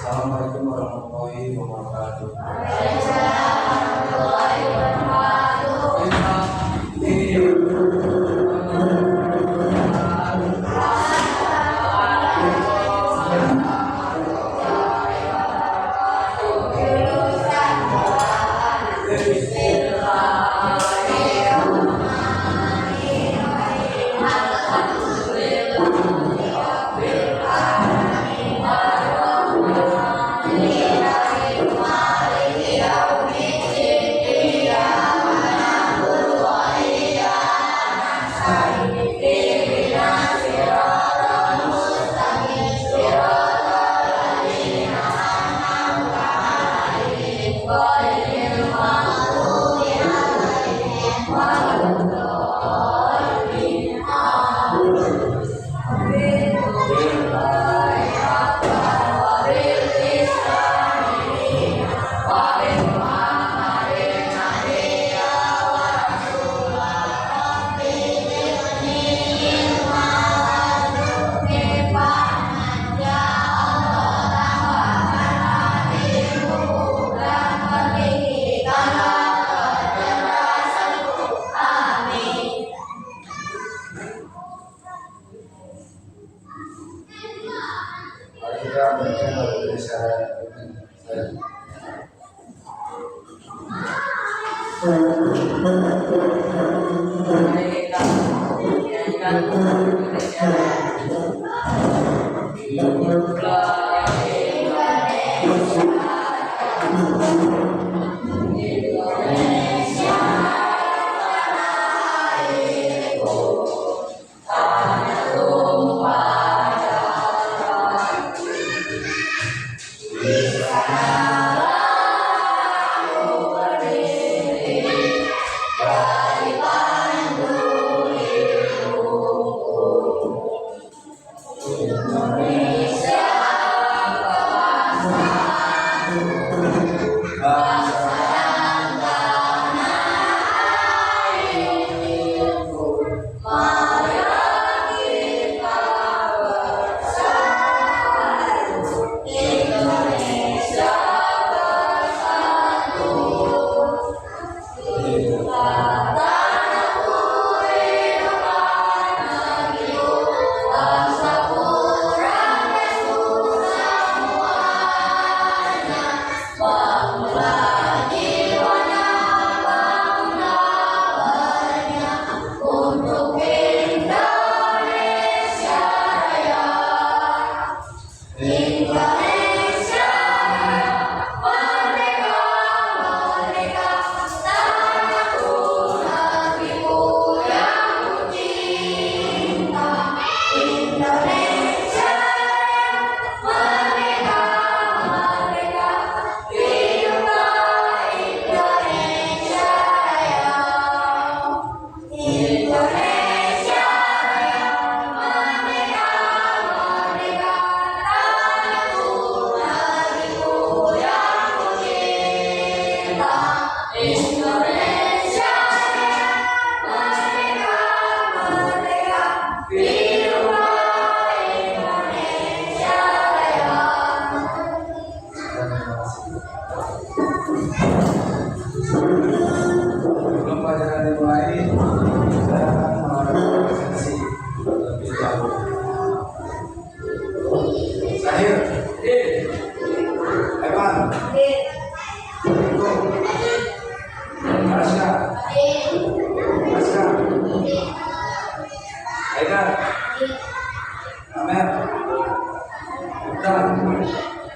Assalamualaikum warahmatullahi wabarakatuh.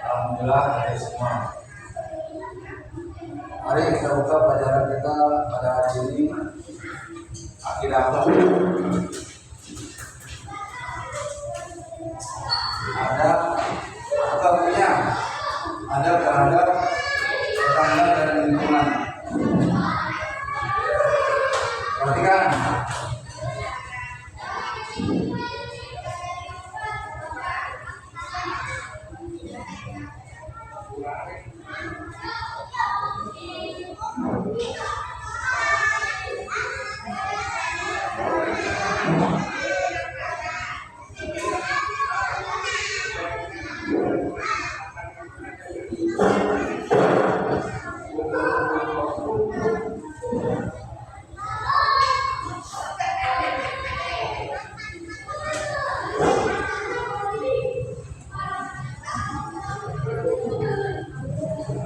Alhamdulillah ada semua. Mari kita buka pelajaran kita pada hari ini, akidah akhlak. Ada akhlaknya, ada terhadap tetangga dan lingkungan. Perhatikan.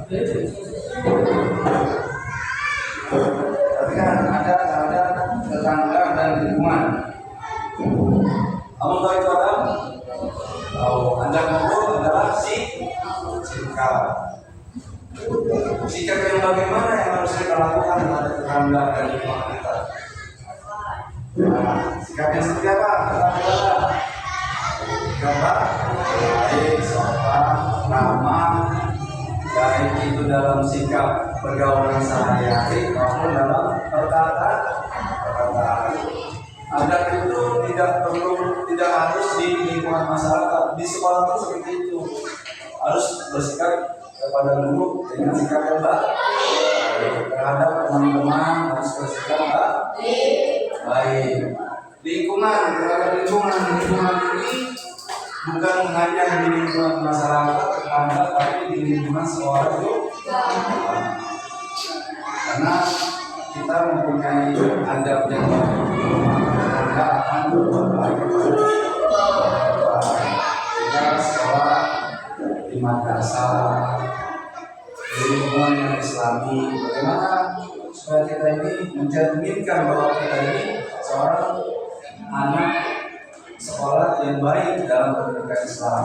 Tapi kan ada tetangga dan lingkungan. Kamu tahu itu ada? Tahu. Anda ngomong adalah sikap. Sikap yang bagaimana yang harus kita lakukan terhadap tetangga dan lingkungan kita? Nah, sikap yang seperti apa? Sikap baik, sopan, ramah, baik itu dalam sikap pergaulan sehari-hari maupun dalam perkataan. Adab itu tidak harus di lingkungan masyarakat, di sekolah pun seperti itu. Harus bersikap kepada guru dengan sikap yang baik. Terhadap teman-teman harus bersikap baik. Lingkungan ini bukan hanya di lingkungan masyarakat tetangga, tapi di lingkungan sekolah juga. Karena kita mempunyai adab yang kita akan berbaik. Kita sekolah di madrasah, di lingkungan yang Islami. Bagaimana supaya kita ini mencerminkan bahwa kita ini seorang anak sekolah yang baik dalam pendidikan Islam.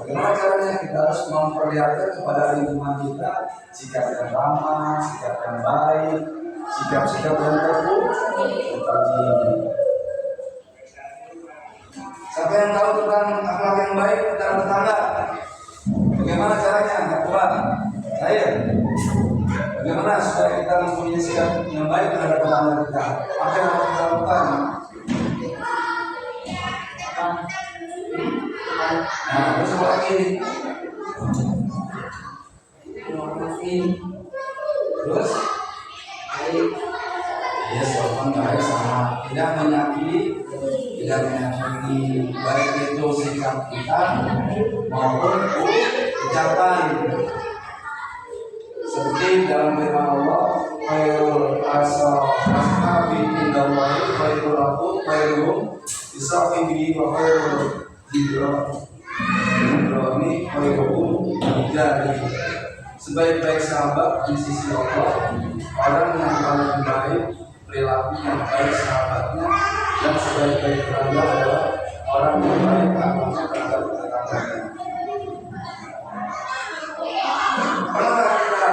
Bagaimana caranya? Kita harus memperlihatkan kepada lingkungan kita sikap yang ramah, sikap yang baik, sikap-sikap yang terpuji. Siapa yang tahu tentang akhlak yang baik dalam tetangga? Bagaimana caranya? Kuat. Saya. Bagaimana supaya kita mempunyai sikap yang baik terhadap tetangga kita? Apa yang harus kita lakukan? Nah, terus apa lagi? Terus? Ya, sopan baik sama tidak menyakiti, baik itu sikap kita maupun ucapan. Seperti dalam firman Allah, khairul ashabi indallahi khairul aqu khairum isaqibi wa khairul ini khairum jadi sebaik-baik sahabat di sisi Allah orang yang paling baik perilakunya baik sahabatnya, dan sebaik-baik tetangga adalah orang yang baik akhlaknya terhadap tetangganya. Pernah kita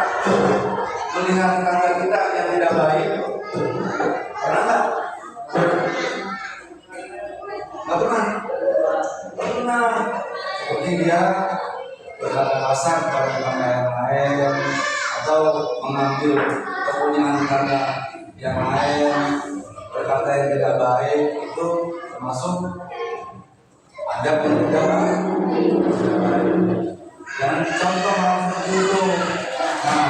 melihat tetangga kita yang tidak baik? Pernah nggak? Nggak pernah. Pernah. Seperti dia berkata kasar kepada tetangga yang lain, atau mengambil kepunyaan tetangga yang lain, berkata yang tidak baik, itu termasuk adab yang tidak baik. Dan contoh hal seperti itu. Nah,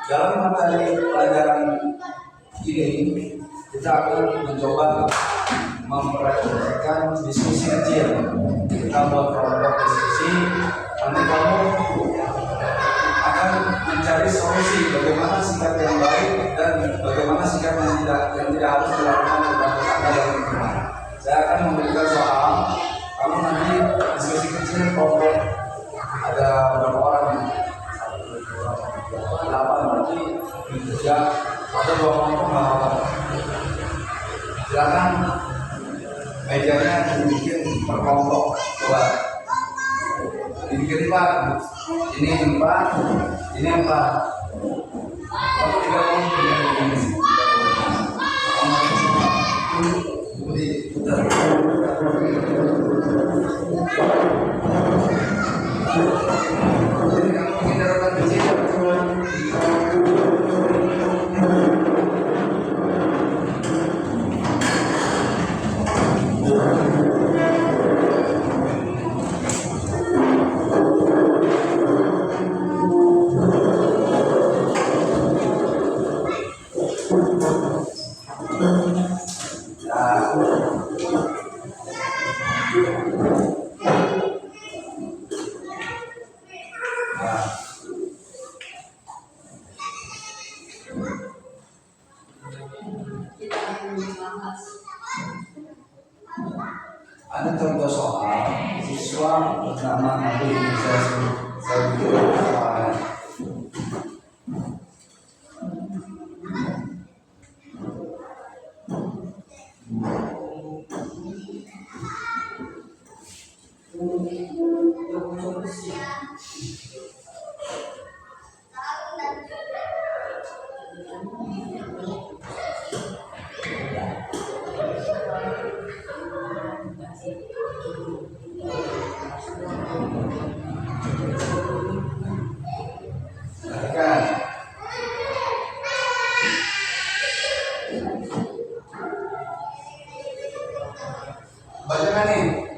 dalam materi pelajaran ini kita akan mencoba memperhatikan diskusi kecil. Kita buat kelompok diskusi. Nanti kamu akan mencari solusi bagaimana sikap yang baik dan bagaimana sikap yang tidak harus dilakukan terhadap tetangga dan lingkungan. Saya akan memberikan soal. Kamu nanti diskusi kecil kelompok ada berapa orang? 8 berarti 3 atau 2 kelompok. Silakan mejanya dibikin per kelompok. Coba dibikin 4. Ini 4, ini 4. Kamu 3 kelompok ini. Diputar. Jadi kamu bikin daratan kecil. Ada contoh soal siswa bernama Nabi Musa. Saya Perhatikan. Bacakan nih.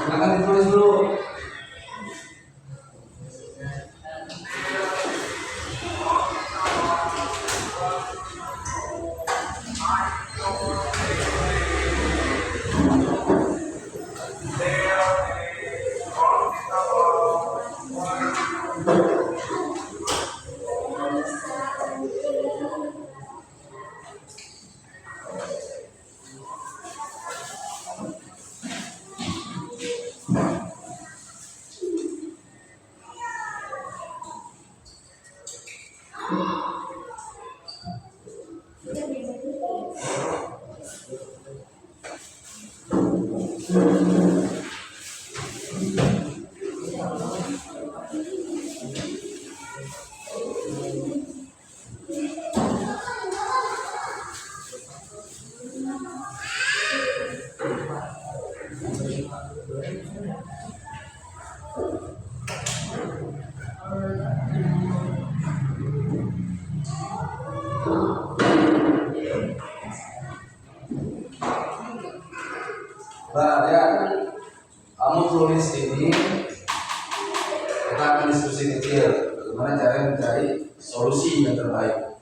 Silakan ditulis dulu. Nah, ya, kamu tulis ini, kita akan diskusi kecil bagaimana cara mencari solusi yang terbaik.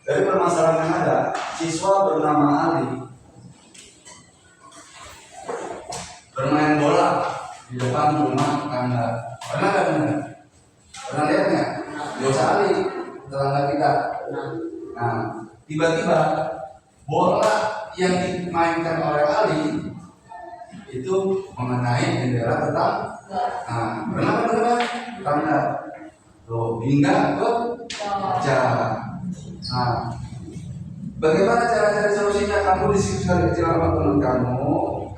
Dari permasalahan yang ada, siswa bernama Ali bermain bola di depan rumah tetangga. Pernah nggak benar? Pernah lihat nggak? Dosa Ali tetangga kita. Nah, tiba-tiba bola yang dimainkan oleh Ali itu mengenai bendera tetangga. Pernah dengar tetangga? Loh, hingga bekerja. Nah, bagaimana cara solusinya? Kamu diskusikan kecil sama teman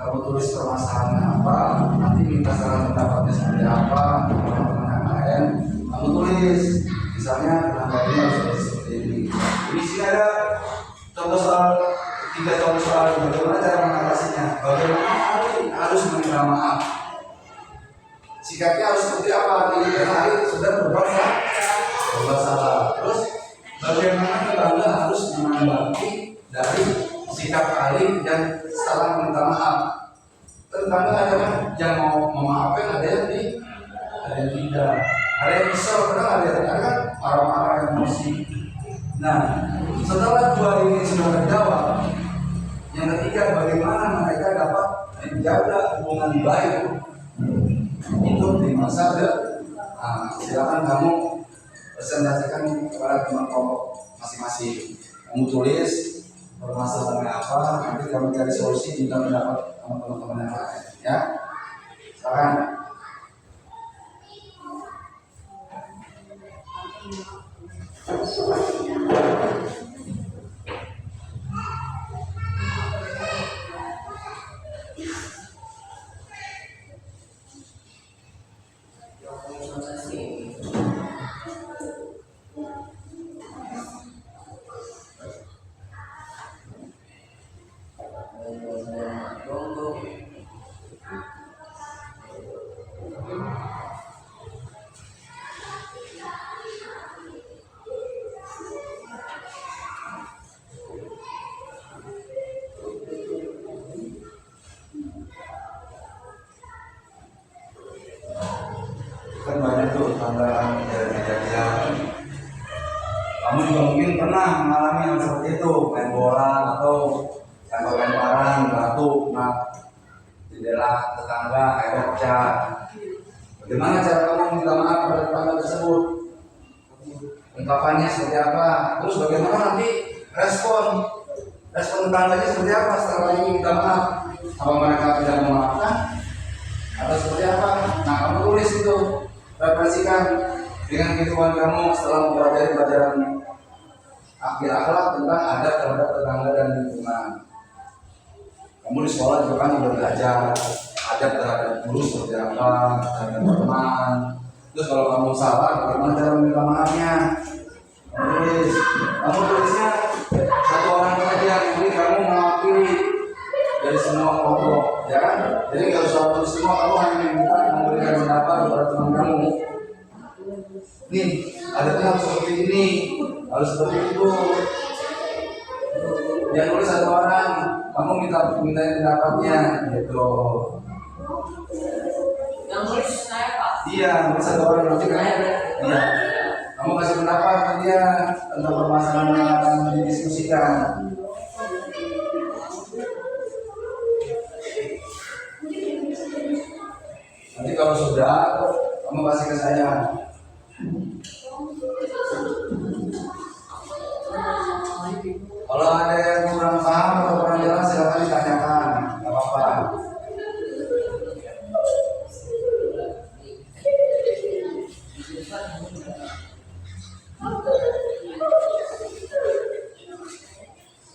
kamu tulis permasalahannya apa, nanti minta saran pendapatnya seperti apa, teman-teman yang lain, kamu tulis. Misalnya tetangga ini harus seperti ini. Di sini ada contoh soal 3 contoh soal bagaimana cara mengatasinya, bagaimana harus meminta maaf. Sikapnya harus seperti apa? Karena Ali sudah berbuat salah. Terus bagaimana tetangga harus menanggapi dari sikap Ali dan salah meminta maaf. Tetangga ada yang mau memaafkan, ada yang tidak. Ada yang kesel, ada kan marah-marah, emosi. Nah, setelah 2 ini sudah terjawab, yang ketiga bagaimana mereka dapat menjaga hubungan baik itu di masa depan. Silakan kamu presentasikan kepada teman kelompok masing-masing. Kamu tulis permasalahannya apa, nanti kamu cari solusi jika mendapat teman-teman yang lain. Ya, silakan. Kan banyak tuh tambahan kejadian. Kamu juga mungkin pernah mengalami hal seperti itu, main bola atau lempar-lemparan batu, jendela tetangga, akhirnya pecah. Bagaimana cara kamu minta maaf pada tetangga tersebut? Ungkapannya seperti apa? Terus bagaimana nanti respon tetangganya seperti apa setelah ini minta maaf? Apa mereka tidak memaafkan? Atau seperti apa? Nah, kamu tulis itu, referensikan dengan kehidupan kamu setelah mempelajari pelajaran akhlak tentang adab terhadap tetangga dan lingkungan. Kamu di sekolah juga kan udah belajar adab terhadap guru seperti apa, terhadap teman. Terus kalau kamu salah, bagaimana cara meminta maafnya? Kamu tulisnya 1 orang saja, nanti kamu mewakili dari semua kelompok, ya kan? Jadi nggak usah tulis semua, kamu hanya minta memberikan pendapat kepada teman kamu. Nih, adabnya harus seperti ini, harus seperti itu. Yang nulis 1 orang, kamu minta pendapatnya, gitu. Yang nulis saya Pak. Iya, nulis 1 orang nanti kan? Iya. Kamu kasih pendapat ke dia tentang permasalahan yang akan didiskusikan. Nanti kalau sudah, kamu kasih ke saya. Kalau ada yang kurang paham atau kurang jelas, silakan ditanyakan, nggak apa-apa.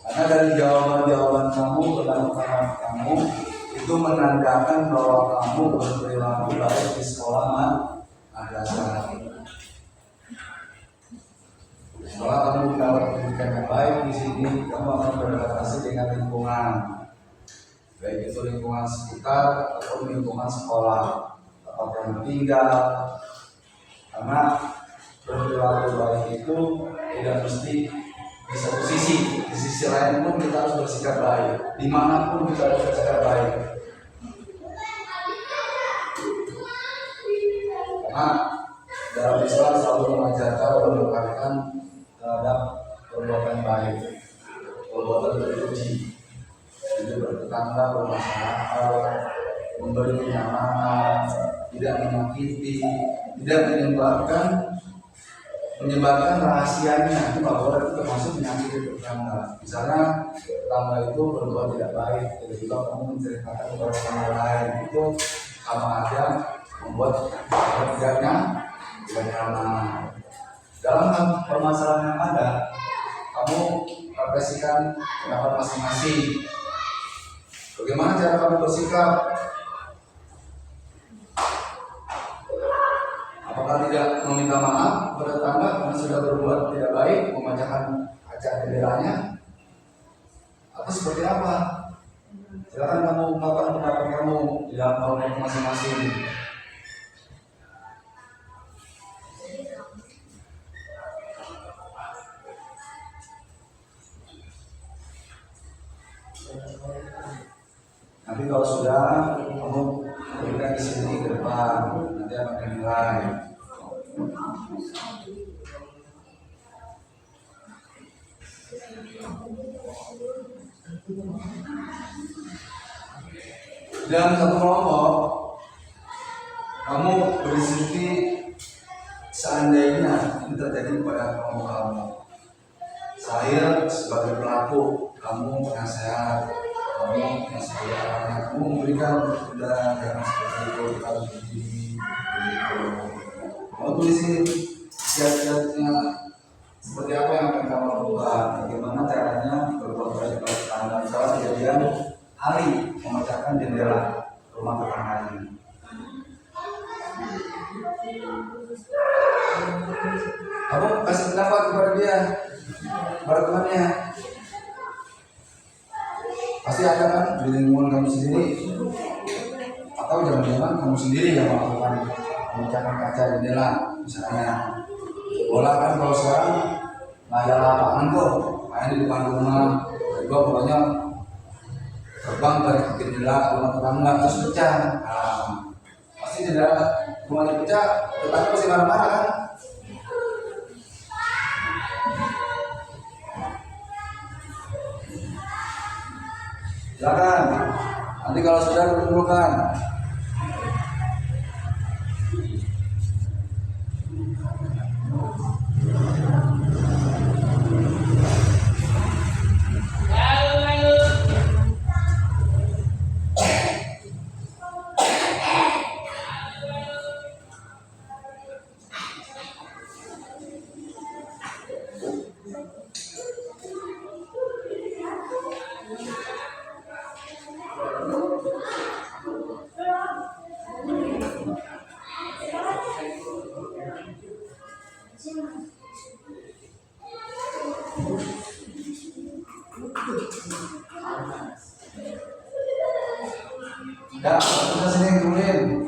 Karena dari jawaban-jawaban kamu, pertanyaan kamu itu menandakan bahwa kamu berperilaku baik di sekolah madrasah. Setelah kamu mendapat pendidikan yang baik di sini, kamu akan beradaptasi dengan lingkungan, baik itu lingkungan sekitar ataupun lingkungan sekolah, tempat yang tinggal. Karena berperilaku baik itu tidak mesti di satu sisi, di sisi lain pun kita harus bersikap baik. Dimanapun kita harus bersikap baik. Karena dalam Islam selalu mengajarkan dan menekankan terhadap perbuatan baik, perbuatan terpuji. Jadi bertetangga, bermasyarakat, memberi kenyamanan, tidak menyakiti, tidak menyebabkan menyebarkan rahasianya. Itu nggak boleh, itu termasuk menyakiti tetangga. Misalnya tetangga itu berbuat tidak baik, tiba-tiba kamu menceritakan kepada orang lain, itu sama aja membuat tidaknya tidak nyaman. Dalam permasalahan yang ada, kamu refleksikan pendapat masing-masing. Bagaimana cara kamu bersikap? Apakah tidak meminta maaf kepada tetangga karena sudah berbuat tidak baik, memecahkan kaca jendelanya, atau seperti apa? Silakan kamu ungkapkan pendapat kamu di dalam kelompok masing-masing. Nanti kalau sudah kamu berikan di sini ke depan, nanti akan dinilai. Dan satu kelompok, kamu berdiskusi seandainya ini terjadi pada kelompok kamu. Saya sebagai pelaku, kamu penasehat, kamu yang sebenarnya kamu memberikan sudah jangan seperti itu, kita harus begini, begitu. Kamu tulisin siap-siapnya seperti apa yang akan kamu lakukan, bagaimana caranya berbuat baik pada tetangga. Misalnya kejadian hari memecahkan jendela rumah tetangganya. Kamu kasih pendapat kepada dia, kepada temannya. Pasti ada kan di lingkungan kamu sendiri, atau jangan-jangan kamu sendiri yang melakukan memecahkan kaca jendela misalnya. Bola kan kalau sekarang nggak ada lapangan kok, main di depan rumah, kedua bolanya terbang dari jendela rumah tetangga terus pecah. Nah, pasti jendela rumahnya pecah, tetangga pasti marah-marah kan. Silakan. Nanti kalau sudah kumpulkan. Dah, kita sini turunin.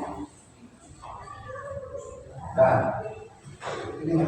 Dah. Ini.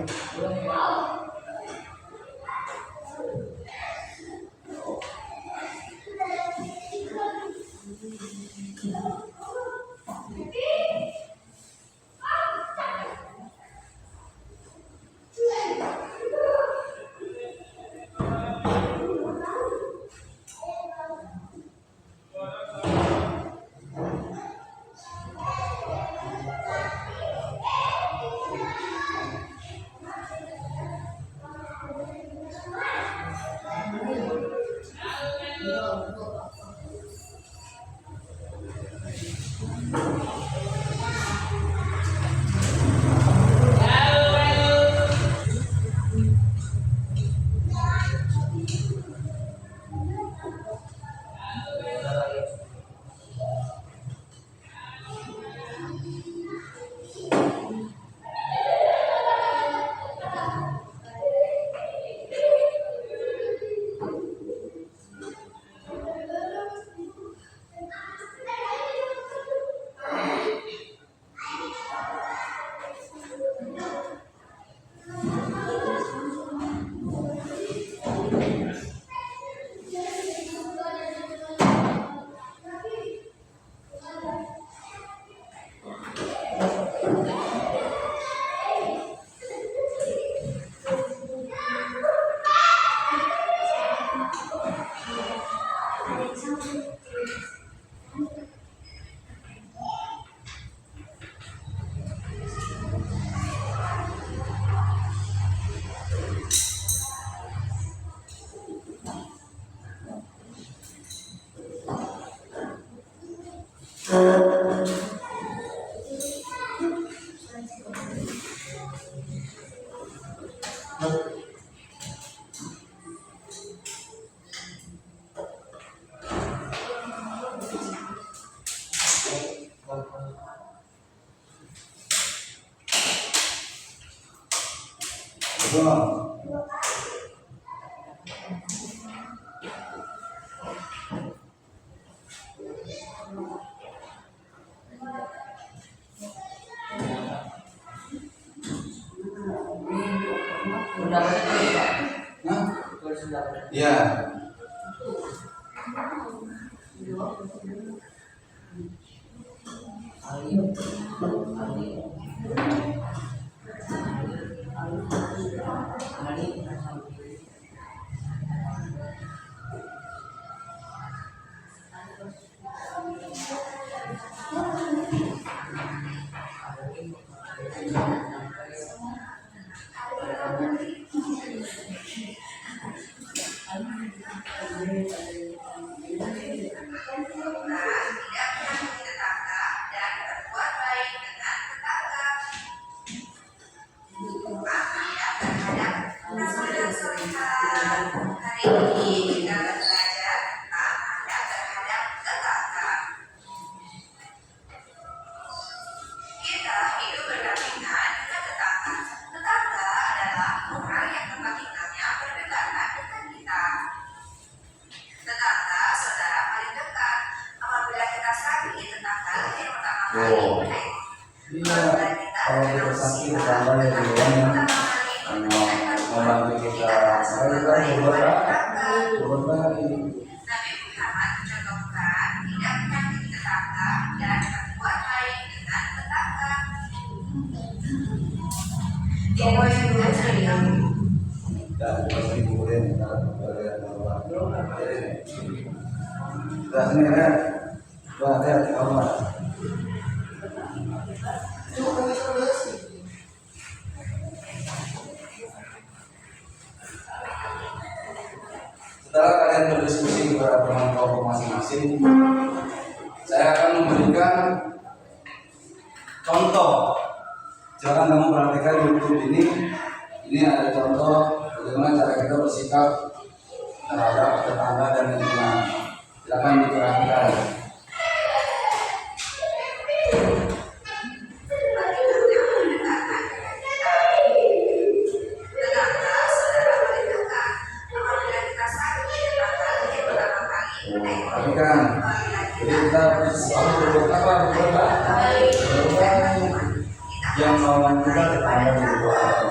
Udah berarti Pak. Nah, Sudah berarti. ya. Oh, iya. Kalau kita sakit, tambah ya di rumah membantu kita. Kalau kita berbalik. Dan pasti kemudian kita berada kita sini ya, ada apa? Setelah kalian berdiskusi kepada teman kelompok masing-masing, saya akan memberikan contoh. Jangan kamu perhatikan YouTube ini. Ini ada contoh bagaimana cara kita bersikap terhadap tetangga dan lingkungan. Silakan diperhatikan. Perhatikan. Jadi kita harus berbuat apa? Yang melawan kita tetangga di luar.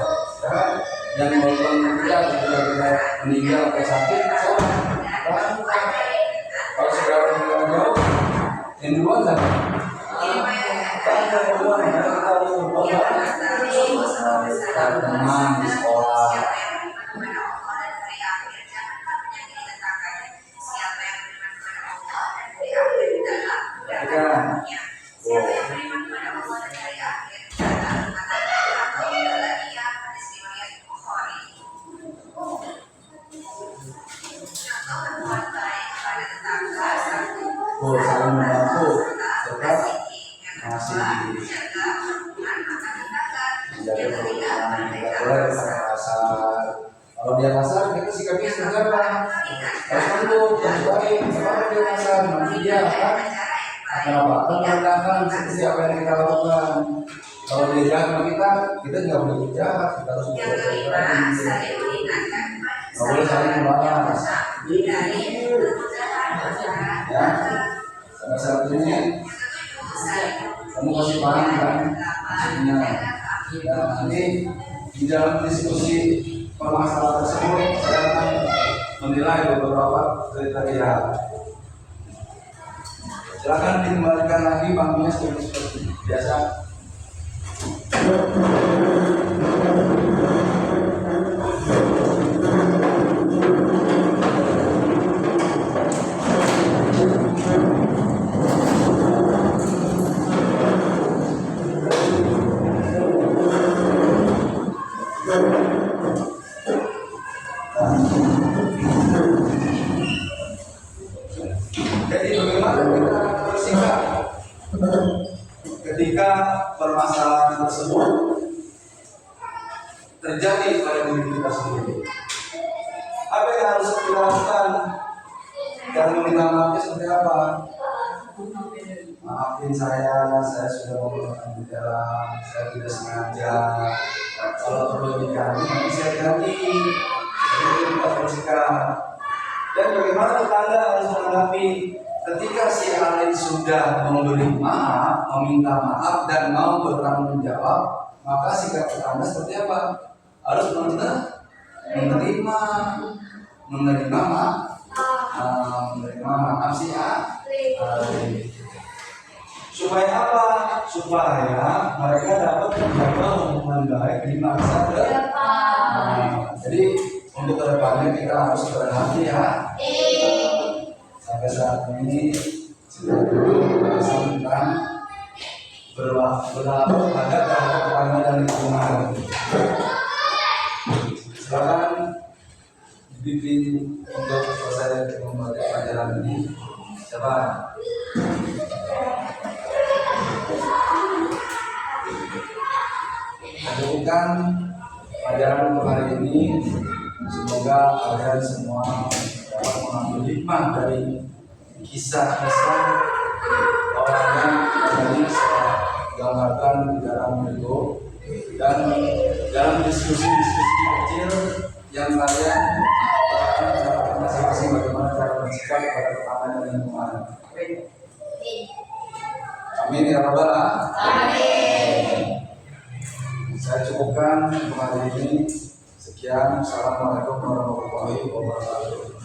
Yang melakukan kita ketika kita meninggal atau sakit, kalau segala yang jauh, yang duluan kan? Teman di sekolah. Saling membantu serta masih menjaga kerukunan. Tidak boleh kasar. Kalau dia kasar, kita sikapnya sebenarnya harus tunduk, harus baik. Kalau dia kasar, nanti dia akan merendahkan seperti apa yang kita lakukan. Kalau dia jahat sama kita nggak boleh jahat. Kita harus berbuat nggak boleh saling membalas. Ya, sampai saat ini kamu masih paham kan maksudnya. Dan nanti di dalam diskusi permasalahan tersebut saya akan menilai beberapa kriteria. Silakan dikembalikan lagi bangkunya seperti biasa. Jadi bagaimana kita bersikap ketika permasalahan tersebut terjadi pada diri kita sendiri, apa yang harus kita lakukan? Cara meminta maafnya seperti apa? Maafin saya sudah menggunakan bicara, saya tidak sengaja. Kalau perlu diganti, nanti saya ganti. Jadi kita berusaha. Dan bagaimana tetangga harus menanggapi ketika si A lain sudah memberi maaf, meminta maaf dan mau bertanggung jawab, maka sikap tetangga seperti apa? Harus menerima maaf si A. Supaya apa? Supaya mereka dapat menjaga hubungan baik di masa depan. Jadi untuk kedepannya kita harus berhati ya. Sampai saat ini sudah dulu tentang berlaku pada tetangga dan lingkungan. Silakan dibimbing untuk selesai membaca pelajaran ini. Siapa? Lanjutkan pelajaran untuk hari ini. Semoga kalian semua dapat mengambil hikmah dari kisah-kisah orang yang tadi saya gambarkan di dalam video dan dalam diskusi-diskusi kecil yang kalian mendapatkan masing-masing bagaimana cara bersikap kepada tetangga dan lingkungan. Amin ya rabbal alamin. Saya cukupkan untuk hari ini. Sekian. Assalamualaikum warahmatullahi wabarakatuh.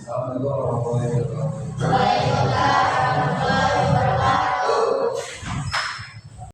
Assalamualaikum warahmatullahi wabarakatuh.